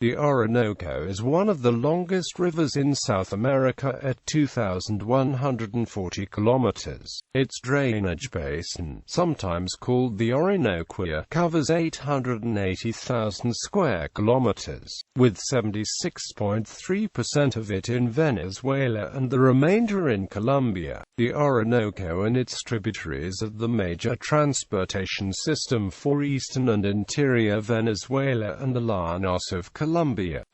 The Orinoco is one of the longest rivers in South America at 2,140 kilometers. Its drainage basin, sometimes called the Orinoquia, covers 880,000 square kilometers, with 76.3% of it in Venezuela and the remainder in Colombia. The Orinoco and its tributaries are the major transportation system for eastern and interior Venezuela and the llanos of Colombia.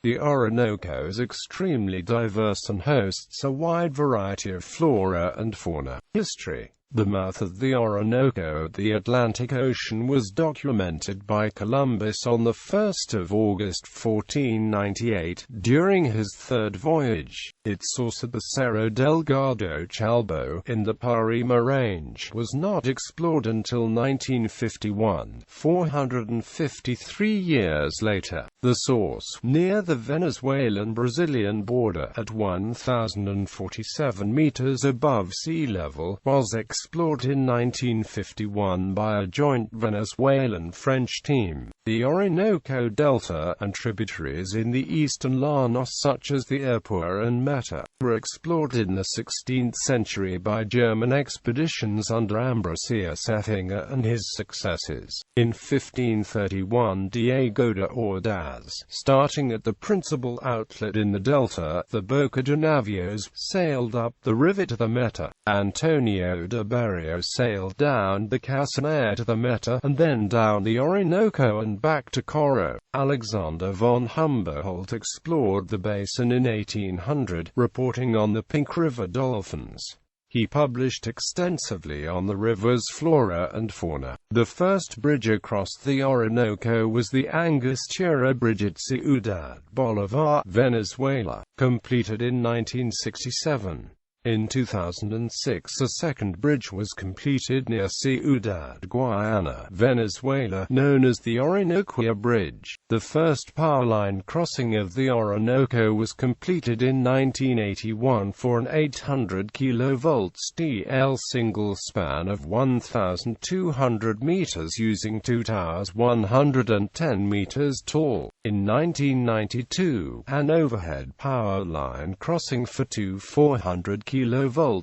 The Orinoco is extremely diverse and hosts a wide variety of flora and fauna. History. The mouth of the Orinoco at the Atlantic Ocean was documented by Columbus on the 1st of August 1498, during his third voyage. Its source at the Cerro Delgado Chalbo, in the Parima Range, was not explored until 1951, 453 years later. The source, near the Venezuelan-Brazilian border, at 1,047 meters above sea level, was explored in 1951 by a joint Venezuelan-French team. The Orinoco Delta and tributaries in the eastern llanos such as the Sémhur and Meta were explored in the 16th century by German expeditions under Ambrosius Effinger and his successors. In 1531, Diego de Ordaz, starting at the principal outlet in the delta, the Boca de Navios, sailed up the river to the Meta. Antonio de Barrio sailed down the Casanare to the Meta, and then down the Orinoco and back to Coro. Alexander von Humboldt explored the basin in 1800, reporting on the Pink River dolphins. He published extensively on the river's flora and fauna. The first bridge across the Orinoco was the Angostura Bridge at Ciudad Bolívar, Venezuela, completed in 1967. In 2006 a second bridge was completed near Ciudad Guayana, Venezuela, known as the Orinoquia Bridge. The first power line crossing of the Orinoco was completed in 1981 for an 800 kV TL single span of 1,200 meters using two towers 110 meters tall. In 1992, an overhead power line crossing for two 400 kV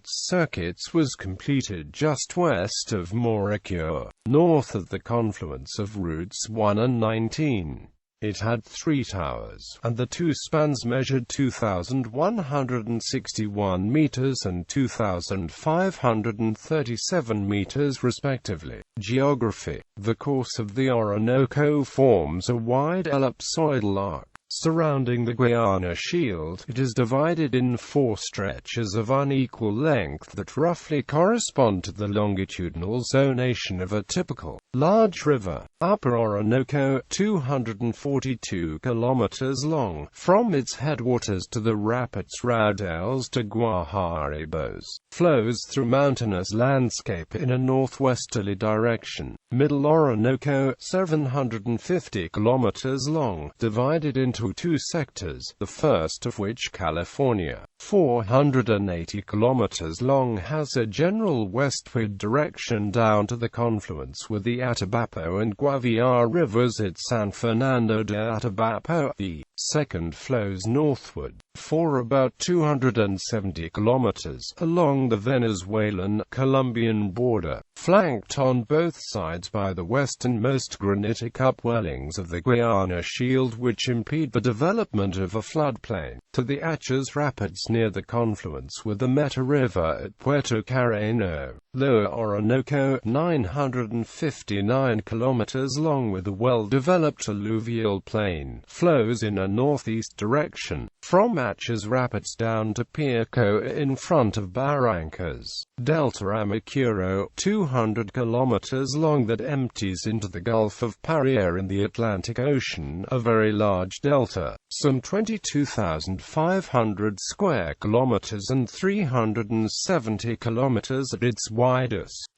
circuits was completed just west of Orinoquia, north of the confluence of routes 1 and 19. It had three towers, and the two spans measured 2,161 meters and 2,537 meters respectively. Geography. The course of the Orinoco forms a wide ellipsoidal arc surrounding the Guiana Shield. It is divided in four stretches of unequal length that roughly correspond to the longitudinal zonation of a typical large river. Upper Orinoco, 242 kilometers long, from its headwaters to the rapids Raudales de Guajaribos, flows through mountainous landscape in a northwesterly direction. Middle Orinoco, 750 kilometers long, divided into two sectors, the first of which, California, 480 kilometers long, has a general westward direction down to the confluence with the Atabapo and Guaviare rivers at San Fernando de Atabapo. The second flows northward, for about 270 kilometers, along the Venezuelan-Colombian border, flanked on both sides by the westernmost granitic upwellings of the Guiana Shield which impede the development of a floodplain, to the Achas Rapids near the confluence with the Meta River at Puerto Carreño. Lower Orinoco, 959 kilometers long with a well-developed alluvial plain, flows in a northeast direction, from Achas Rapids down to Pico in front of Barrancas. Delta Amacuro, 200 kilometers long, that empties into the Gulf of Paria in the Atlantic Ocean, a very large delta, some 22,500 square kilometers and 370 kilometers at its widest.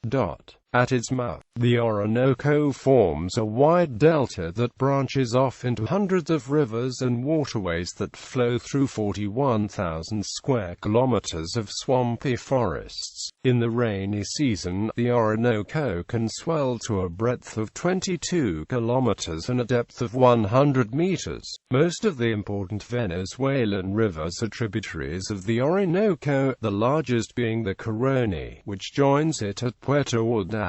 At its mouth, the Orinoco forms a wide delta that branches off into hundreds of rivers and waterways that flow through 41,000 square kilometers of swampy forests. In the rainy season, the Orinoco can swell to a breadth of 22 kilometers and a depth of 100 meters. Most of the important Venezuelan rivers are tributaries of the Orinoco, the largest being the Caroni, which joins it at Puerto Ordaz,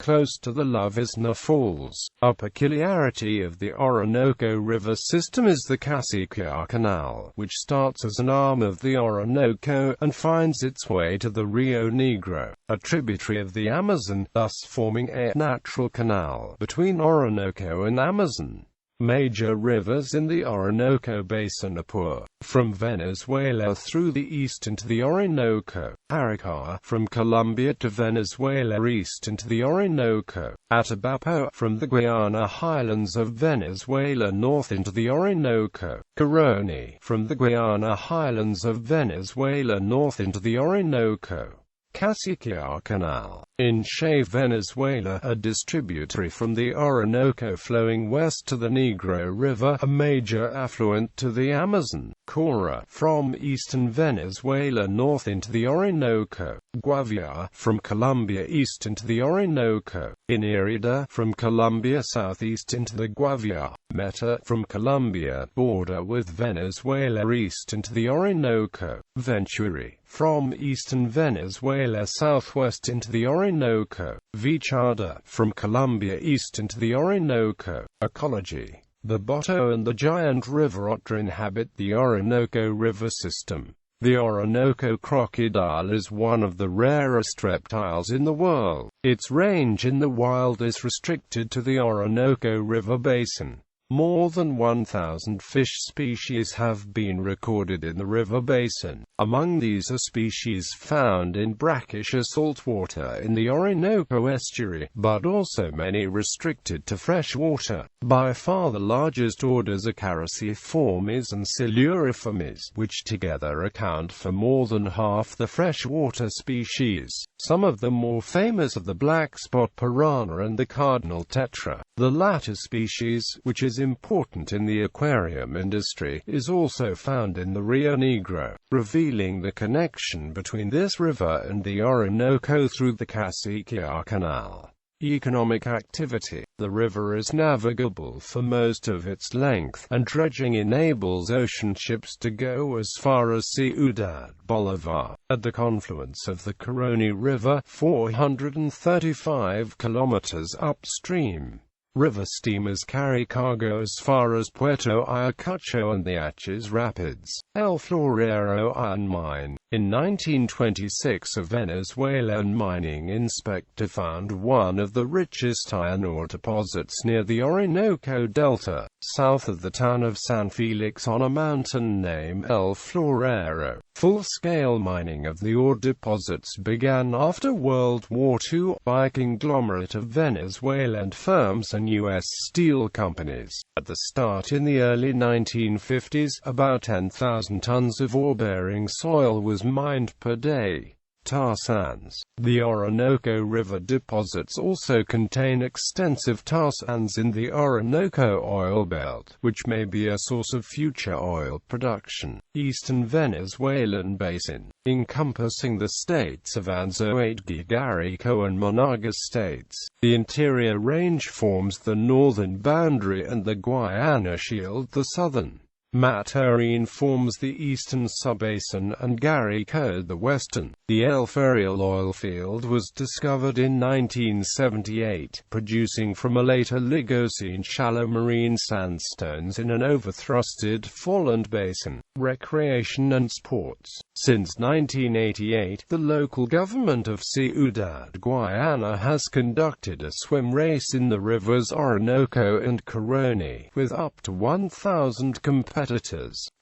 close to the Lovezna Falls. A peculiarity of the Orinoco River system is the Cassiquiare Canal, which starts as an arm of the Orinoco and finds its way to the Rio Negro, a tributary of the Amazon, thus forming a natural canal between Orinoco and Amazon. Major rivers in the Orinoco basin are from Venezuela through the east into the Orinoco, Arauca from Colombia to Venezuela east into the Orinoco, Atabapo from the Guiana highlands of Venezuela north into the Orinoco, Caroni from the Guiana highlands of Venezuela north into the Orinoco. Cassiquiare Canal, in Che, Venezuela, a distributary from the Orinoco flowing west to the Negro River, a major affluent to the Amazon. Cora, from eastern Venezuela north into the Orinoco. Guaviare, from Colombia east into the Orinoco. Inirida, from Colombia southeast into the Guaviare. Meta, from Colombia, border with Venezuela east into the Orinoco. Venturi, from eastern Venezuela southwest into the Orinoco. Vichada, from Colombia east into the Orinoco. Ecology. The Boto and the giant river otter inhabit the Orinoco River system. The Orinoco crocodile is one of the rarest reptiles in the world. Its range in the wild is restricted to the Orinoco River basin. More than 1,000 fish species have been recorded in the river basin. Among these are species found in brackish or saltwater in the Orinoco estuary, but also many restricted to freshwater. By far the largest orders are Characiformes and Siluriformes, which together account for more than half the freshwater species. Some of the more famous are the black spot piranha and the cardinal tetra. The latter species, which is important in the aquarium industry, is also found in the Rio Negro, revealing the connection between this river and the Orinoco through the Cassiquiare Canal. Economic activity. The river is navigable for most of its length, and dredging enables ocean ships to go as far as Ciudad Bolivar, at the confluence of the Caroni River, 435 kilometers upstream. River steamers carry cargo as far as Puerto Ayacucho and the Aches Rapids. El Florero Iron Mine. In 1926 a Venezuelan mining inspector found one of the richest iron ore deposits near the Orinoco Delta, south of the town of San Felix on a mountain named El Florero. Full-scale mining of the ore deposits began after World War II by a conglomerate of Venezuelan firms and U.S. steel companies. At the start in the early 1950s, about 10,000 tons of ore-bearing soil was mined per day. Tar sands. The Orinoco River deposits also contain extensive tar sands in the Orinoco oil belt, which may be a source of future oil production. Eastern Venezuelan basin, encompassing the states of Anzoátegui, Guárico and Monagas states. The interior range forms the northern boundary and the Guiana Shield the southern. Maturín forms the eastern subbasin and Guárico the western. The El Ferial oil field was discovered in 1978, producing from a later Oligocene shallow marine sandstones in an overthrusted foreland basin. Recreation and sports. Since 1988, the local government of Ciudad Guayana has conducted a swim race in the rivers Orinoco and Caroni, with up to 1,000 competitors.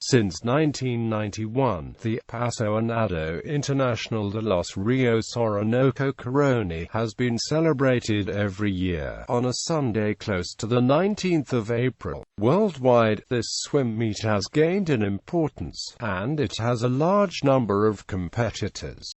Since 1991, the Apasionado International de los Ríos Orinoco Caroni has been celebrated every year on a Sunday close to the 19th of April. Worldwide, this swim meet has gained in importance, and it has a large number of competitors.